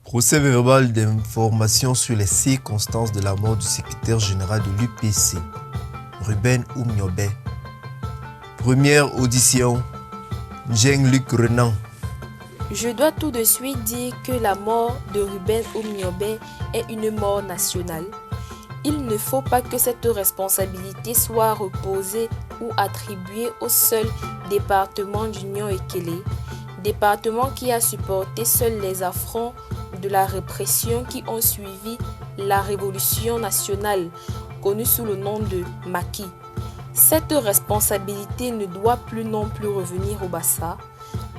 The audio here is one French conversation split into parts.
Procès verbal d'information sur les circonstances de la mort du secrétaire général de l'UPC, Ruben Oumniobé. Première audition, Jean-Luc Renan. Je dois tout de suite dire que la mort de Ruben Oumniobé est une mort nationale. Il ne faut pas que cette responsabilité soit reposée ou attribuée au seul département d'Union-Ekele, département qui a supporté seul les affronts de la répression qui ont suivi la révolution nationale, connue sous le nom de Maquis. Cette responsabilité ne doit plus non plus revenir au Bassa,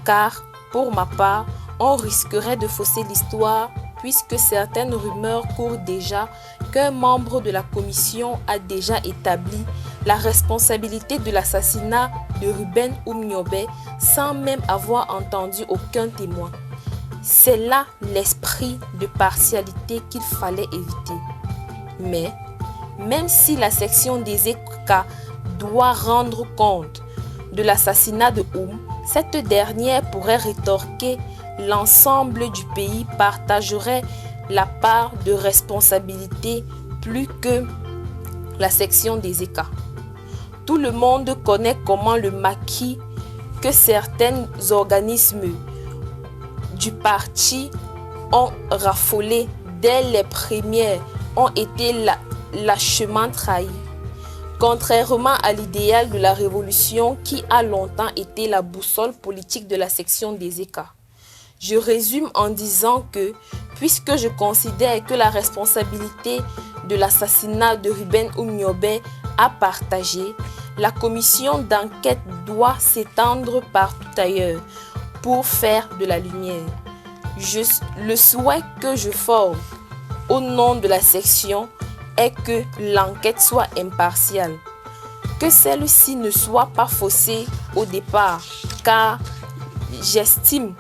car, pour ma part, on risquerait de fausser l'histoire puisque certaines rumeurs courent déjà qu'un membre de la commission a déjà établi la responsabilité de l'assassinat de Ruben Oumniobé sans même avoir entendu aucun témoin. C'est là l'esprit de partialité qu'il fallait éviter. Mais, même si la section des ECA doit rendre compte de l'assassinat de Oum, cette dernière pourrait rétorquer l'ensemble du pays partagerait la part de responsabilité plus que la section des ECA. Tout le monde connaît comment le maquis que certains organismes du parti ont raffolé dès les premières ont été lâchement trahis. Contrairement à l'idéal de la révolution qui a longtemps été la boussole politique de la section des ECA. Je résume en disant que, puisque je considère que la responsabilité de l'assassinat de Ruben Oumniobé a partagé, la commission d'enquête doit s'étendre partout ailleurs pour faire de la lumière. Le souhait que je forme au nom de la section est que l'enquête soit impartiale, que celle-ci ne soit pas faussée au départ, car j'estime,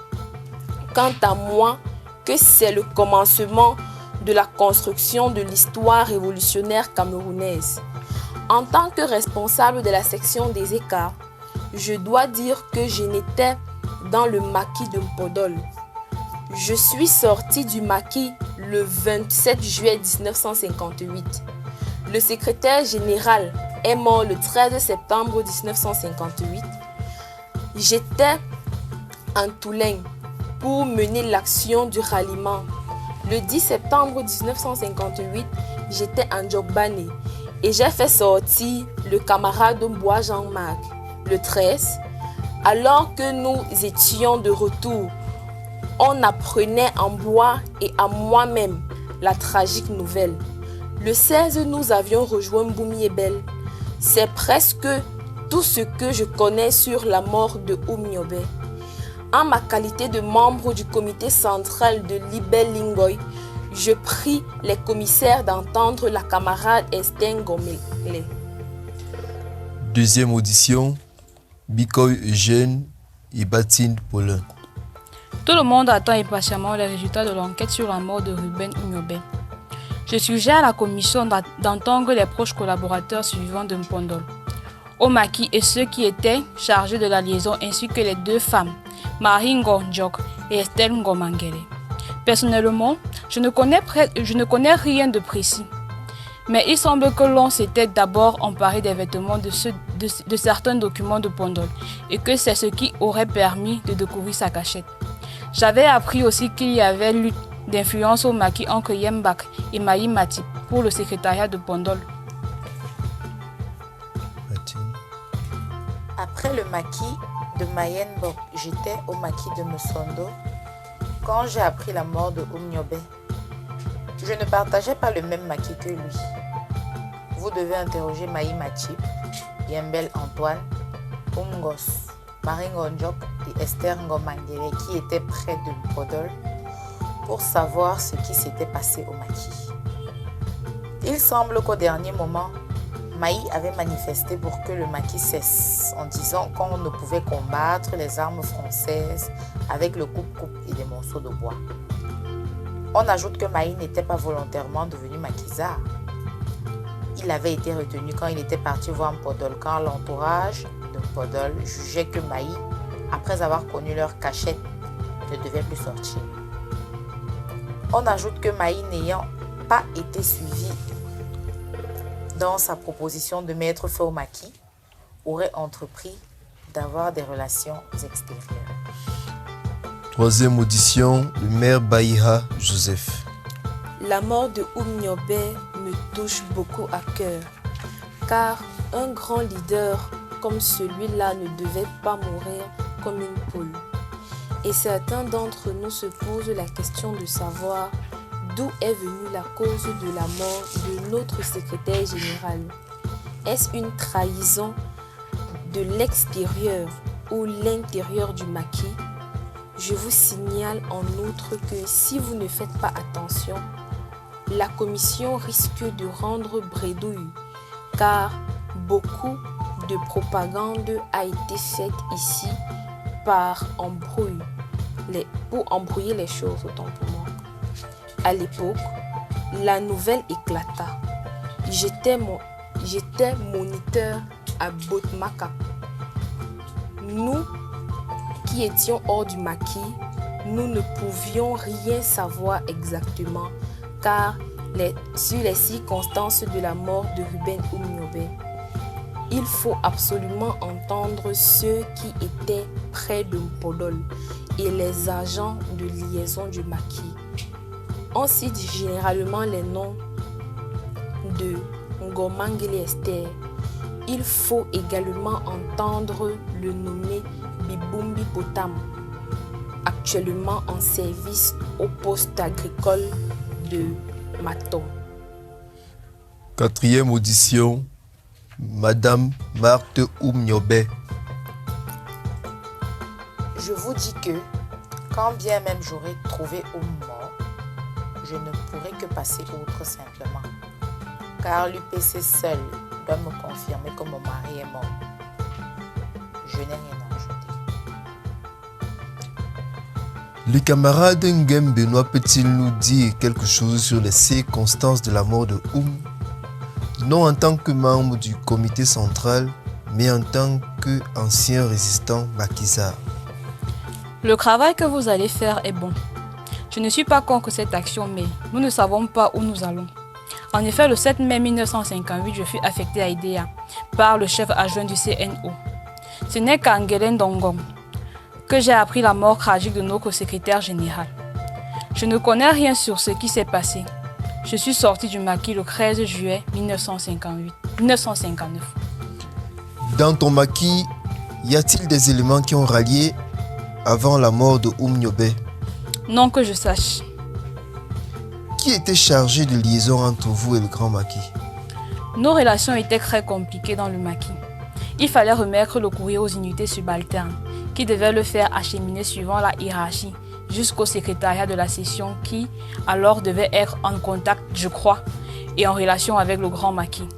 quant à moi, que c'est le commencement de la construction de l'histoire révolutionnaire camerounaise. En tant que responsable de la section des écarts, je dois dire que je n'étais dans le maquis de Mpodol. Je suis sorti du maquis le 27 juillet 1958. Le secrétaire général est mort le 13 septembre 1958. J'étais en Toulaine pour mener l'action du ralliement. Le 10 septembre 1958, j'étais en Djogbane et j'ai fait sortir le camarade Mboua Jean-Marc. Le 13, alors que nous étions de retour, on apprenait en Bois et à moi-même la tragique nouvelle. Le 16, nous avions rejoint Boumi Ebel. C'est presque tout ce que je connais sur la mort de Oumniobé. En ma qualité de membre du comité central de Libel Lingoy, je prie les commissaires d'entendre la camarade Esther Ngomele. Deuxième audition, Bikoy Eugène et Bathilde Paulin. Tout le monde attend impatiemment les résultats de l'enquête sur la mort de Ruben Oumniobé. Je suggère à la commission d'entendre les proches collaborateurs suivants de Mpondol, au maquis et ceux qui étaient chargés de la liaison ainsi que les deux femmes, Marie Ngonjok et Estelle Ngomangele. Personnellement, je ne connais rien de précis. Mais il semble que l'on s'était d'abord emparé des vêtements de certains documents de Pondol et que c'est ce qui aurait permis de découvrir sa cachette. J'avais appris aussi qu'il y avait lutte d'influence au maquis entre Yembak et Maï Matip pour le secrétariat de Pondol. Après le maquis de Mayenbok, j'étais au maquis de Musondo quand j'ai appris la mort de Oumniobé. Je ne partageais pas le même maquis que lui. Vous devez interroger Maï Matip, Yembel Antoine, Umgos, Marie Ngonjok et Esther Ngomangele qui étaient près de Podol pour savoir ce qui s'était passé au maquis. Il semble qu'au dernier moment, Maï avait manifesté pour que le maquis cesse en disant qu'on ne pouvait combattre les armes françaises avec le coupe-coupe et des morceaux de bois. On ajoute que Maï n'était pas volontairement devenu maquisard. qu'il avait été retenu quand il était parti voir Mpodol, car l'entourage de Mpodol jugeait que Maï, après avoir connu leur cachette, ne devait plus sortir. On ajoute que Maï, n'ayant pas été suivi dans sa proposition de mettre feu au maquis, aurait entrepris d'avoir des relations extérieures. Troisième audition, le maire Baïha Joseph. La mort de Oumniobe me touche beaucoup à cœur, car un grand leader comme celui-là ne devait pas mourir comme une poule. Et certains d'entre nous se posent la question de savoir d'où est venue la cause de la mort de notre secrétaire général. Est-ce une trahison de l'extérieur ou l'intérieur du maquis? Je vous signale en outre que si vous ne faites pas attention, la commission risque de rendre bredouille, car beaucoup de propagande a été faite ici pour embrouiller les choses, autant pour moi. À l'époque, la nouvelle éclata. J'étais moniteur à Botmaka. Nous qui étions hors du maquis, nous ne pouvions rien savoir exactement, car sur les circonstances de la mort de Ruben Oumniobe, il faut absolument entendre ceux qui étaient près de Mpodol et les agents de liaison du maquis. On cite généralement les noms de Ngomangele Esther. Il faut également entendre le nommé Bibumbi Potam, actuellement en service au poste agricole de Maton. Quatrième audition, Madame Marthe Oumniobe. Je vous dis que, quand bien même j'aurais trouvé Oum mort, je ne pourrais que passer outre simplement, car l'UPC seul doit me confirmer que mon mari est mort. Je n'ai rien à ajouter. Le camarade Ngem Benoît peut-il nous dire quelque chose sur les circonstances de la mort de Oum, non en tant que membre du comité central, mais en tant qu'ancien résistant maquisard? Le travail que vous allez faire est bon. Je ne suis pas contre cette action, mais nous ne savons pas où nous allons. En effet, le 7 mai 1958, je fus affecté à Idéa par le chef adjoint du CNO. Ce n'est qu'à Ngelen Dongong que j'ai appris la mort tragique de notre secrétaire général. Je ne connais rien sur ce qui s'est passé. Je suis sorti du maquis le 13 juillet 1959. Dans ton maquis, y a-t-il des éléments qui ont rallié avant la mort de Oumniobe? Non que je sache. Qui était chargé de liaison entre vous et le grand maquis? Nos relations étaient très compliquées dans le maquis. Il fallait remettre le courrier aux unités subalternes, qui devaient le faire acheminer suivant la hiérarchie jusqu'au secrétariat de la session qui, alors, devait être en contact, je crois, et en relation avec le grand maquis.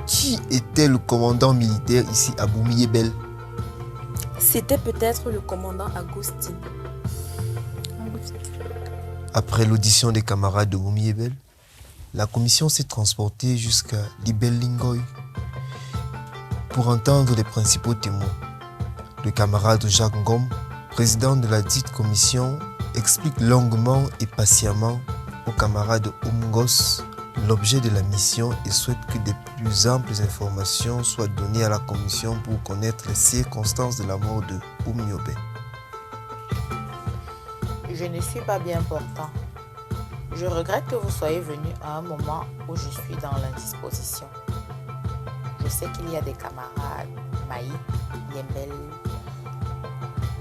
Qui était le commandant militaire ici à Boumiyebel? C'était peut-être le commandant Agustin. Après l'audition des camarades de Boumiyebel, la commission s'est transportée jusqu'à Libel-Lingoy pour entendre les principaux témoins. Le camarade Jacques Ngom, président de la dite commission, explique longuement et patiemment au camarade Oumgos l'objet de la mission et souhaite que des plus amples informations soient données à la commission pour connaître les circonstances de la mort de Oumniobe. Je ne suis pas bien portant. Je regrette que vous soyez venu à un moment où je suis dans l'indisposition. Je sais qu'il y a des camarades, Maï, Yembel,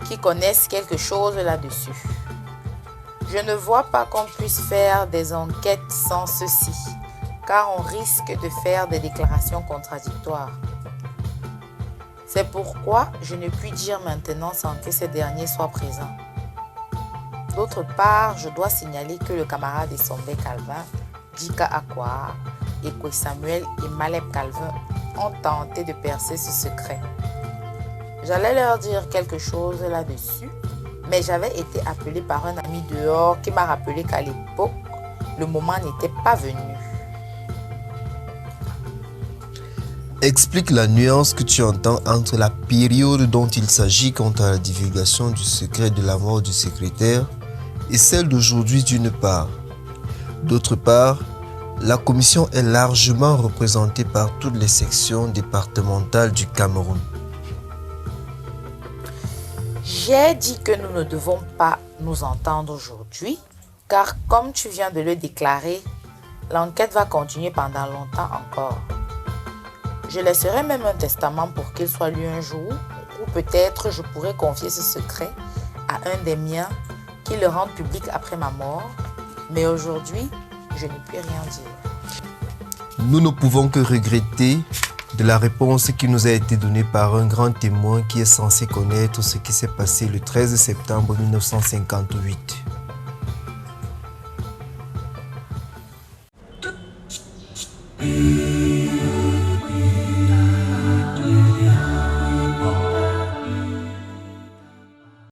qui connaissent quelque chose là-dessus. Je ne vois pas qu'on puisse faire des enquêtes sans ceci, car on risque de faire des déclarations contradictoires. C'est pourquoi je ne puis dire maintenant sans que ces derniers soient présents. D'autre part, je dois signaler que le camarade Essombe Calvin, Dika Akwa, Ekwe Samuel et Maleb Calvin ont tenté de percer ce secret. J'allais leur dire quelque chose là-dessus, mais j'avais été appelé par un ami dehors qui m'a rappelé qu'à l'époque, le moment n'était pas venu. Explique la nuance que tu entends entre la période dont il s'agit quant à la divulgation du secret de la mort du secrétaire et celle d'aujourd'hui d'une part. D'autre part, la commission est largement représentée par toutes les sections départementales du Cameroun. J'ai dit que nous ne devons pas nous entendre aujourd'hui, car comme tu viens de le déclarer, l'enquête va continuer pendant longtemps encore. Je laisserai même un testament pour qu'il soit lu un jour, ou peut-être je pourrais confier ce secret à un des miens qui le rende public après ma mort, mais aujourd'hui, je ne puis rien dire. Nous ne pouvons que regretter de la réponse qui nous a été donnée par un grand témoin qui est censé connaître ce qui s'est passé le 13 septembre 1958.